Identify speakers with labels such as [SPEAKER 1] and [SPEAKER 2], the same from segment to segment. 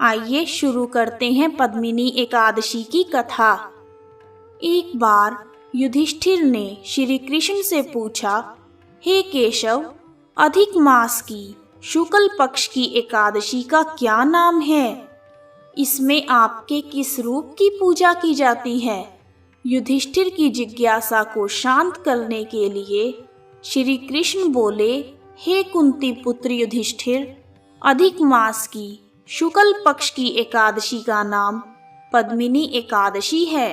[SPEAKER 1] आइए शुरू करते हैं पद्मिनी एकादशी की कथा। एक बार युधिष्ठिर ने श्री कृष्ण से पूछा, हे केशव, अधिक मास की शुक्ल पक्ष की एकादशी का क्या नाम है? इसमें आपके किस रूप की पूजा की जाती है? युधिष्ठिर की जिज्ञासा को शांत करने के लिए श्री कृष्ण बोले, हे कुंती पुत्र युधिष्ठिर, अधिक मास की शुक्ल पक्ष की एकादशी का नाम पद्मिनी एकादशी है,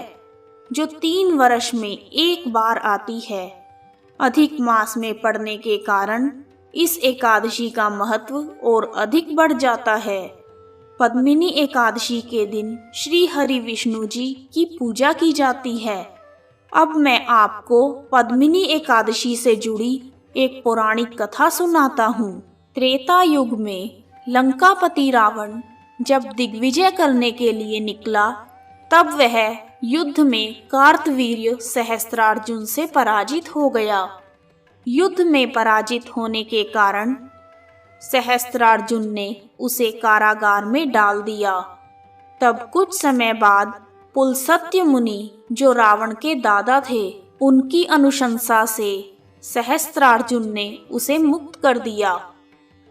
[SPEAKER 1] जो 3 वर्ष में एक बार आती है। अधिक मास में पड़ने के कारण इस एकादशी का महत्व और अधिक बढ़ जाता है। पद्मिनी एकादशी के दिन श्री हरि विष्णु जी की पूजा की जाती है। अब मैं आपको पद्मिनी एकादशी से जुड़ी एक पौराणिक कथा सुनाता हूँ। त्रेता युग में लंकापति रावण जब दिग्विजय करने के लिए निकला, तब वह युद्ध में कार्तवीर्य सहस्त्रार्जुन से पराजित हो गया। युद्ध में पराजित होने के कारण सहस्त्रार्जुन ने उसे कारागार में डाल दिया। तब कुछ समय बाद पुलस्त्य मुनि, जो रावण के दादा थे, उनकी अनुशंसा से सहस्त्रार्जुन ने उसे मुक्त कर दिया।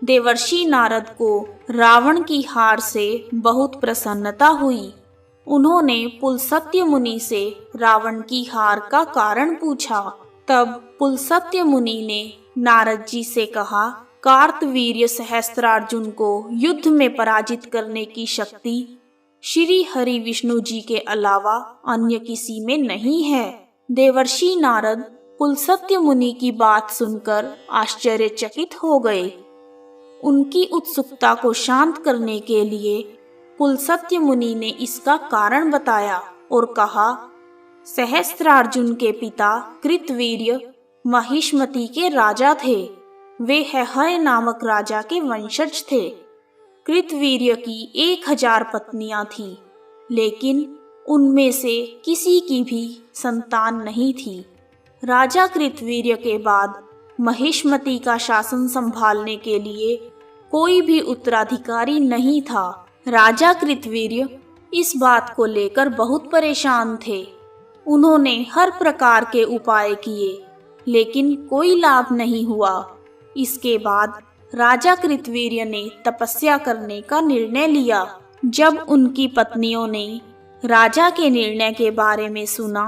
[SPEAKER 1] देवर्षि नारद को रावण की हार से बहुत प्रसन्नता हुई। उन्होंने पुलस्त्य मुनि से रावण की हार का कारण पूछा। तब पुलस्त्य मुनि ने नारद जी से कहा, कार्तवीर्य सहस्त्रार्जुन को युद्ध में पराजित करने की शक्ति श्री हरि विष्णु जी के अलावा अन्य किसी में नहीं है। देवर्षि नारद पुलस्त्य मुनि की बात सुनकर आश्चर्यचकित हो गए। उनकी उत्सुकता को शांत करने के लिए पुलस्त्य मुनि ने इसका कारण बताया और कहा, सहस्त्रार्जुन के पिता कृतवीर्य महिष्मति के राजा थे। वे हय नामक राजा के वंशज थे। कृतवीर्य की 1000 पत्नियां थीं, लेकिन उनमें से किसी की भी संतान नहीं थी। राजा कृतवीर्य के बाद महिष्मति का शासन संभालने के लिए कोई भी उत्तराधिकारी नहीं था। राजा कृतवीर्य इस बात को लेकर बहुत परेशान थे। उन्होंने हर प्रकार के उपाय किए, लेकिन कोई लाभ नहीं हुआ। इसके बाद राजा कृतवीर्य ने तपस्या करने का निर्णय लिया। जब उनकी पत्नियों ने राजा के निर्णय के बारे में सुना,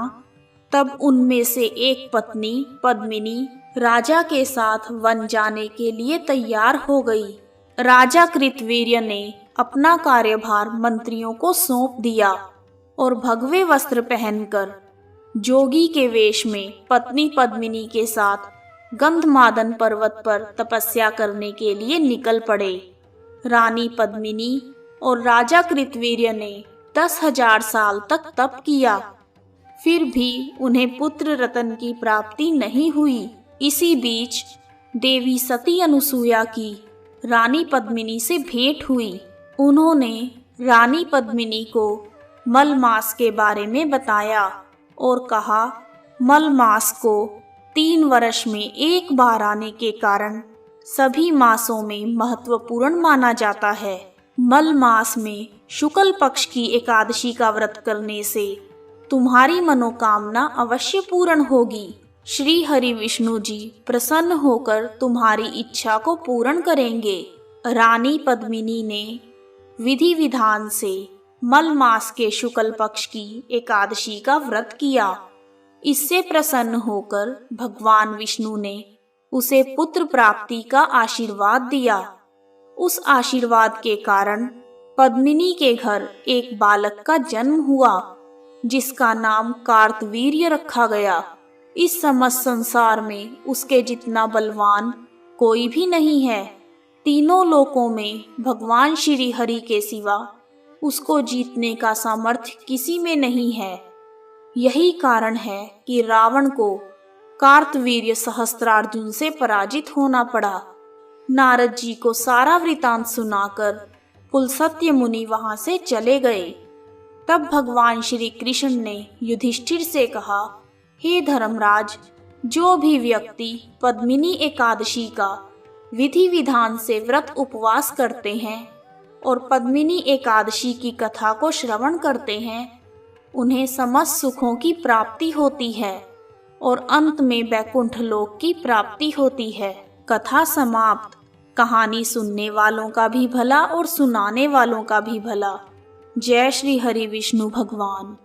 [SPEAKER 1] तब उनमें से एक पत्नी पद्मिनी राजा के साथ वन जाने के लिए तैयार हो गई। राजा कृतवीर्य ने अपना कार्यभार मंत्रियों को सौंप दिया और भगवे वस्त्र पहनकर जोगी के वेश में पत्नी पद्मिनी के साथ गंधमादन पर्वत पर तपस्या करने के लिए निकल पड़े। रानी पद्मिनी और राजा कृतवीर्य ने 10,000 साल तक तप किया, फिर भी उन्हें पुत्र रत्न की प्राप्ति नहीं हुई। इसी बीच देवी सती अनुसुईया की रानी पद्मिनी से भेंट हुई। उन्होंने रानी पद्मिनी को मल मास के बारे में बताया और कहा, मल मास को 3 वर्ष में एक बार आने के कारण सभी मासों में महत्वपूर्ण माना जाता है। मल मास में शुक्ल पक्ष की एकादशी का व्रत करने से तुम्हारी मनोकामना अवश्य पूर्ण होगी। श्री हरि विष्णु जी प्रसन्न होकर तुम्हारी इच्छा को पूर्ण करेंगे। रानी पद्मिनी ने विधि विधान से मल मास के शुक्ल पक्ष की एकादशी का व्रत किया। इससे प्रसन्न होकर भगवान विष्णु ने उसे पुत्र प्राप्ति का आशीर्वाद दिया। उस आशीर्वाद के कारण पद्मिनी के घर एक बालक का जन्म हुआ, जिसका नाम कार्तवीर्य रखा गया। इस समस्त संसार में उसके जितना बलवान कोई भी नहीं है। तीनों लोकों में भगवान श्री हरि के सिवा उसको जीतने का सामर्थ्य किसी में नहीं है। यही कारण है कि रावण को कार्तवीर्य सहस्त्रार्जुन से पराजित होना पड़ा। नारद जी को सारा वृतांत सुनाकर पुलस्त्य मुनि वहां से चले गए। तब भगवान श्री कृष्ण ने युधिष्ठिर से कहा, हे धर्मराज, जो भी व्यक्ति पद्मिनी एकादशी का विधि विधान से व्रत उपवास करते हैं और पद्मिनी एकादशी की कथा को श्रवण करते हैं, उन्हें समस्त सुखों की प्राप्ति होती है और अंत में वैकुंठ लोक की प्राप्ति होती है। कथा समाप्त। कहानी सुनने वालों का भी भला और सुनाने वालों का भी भला। जय श्री हरि विष्णु भगवान।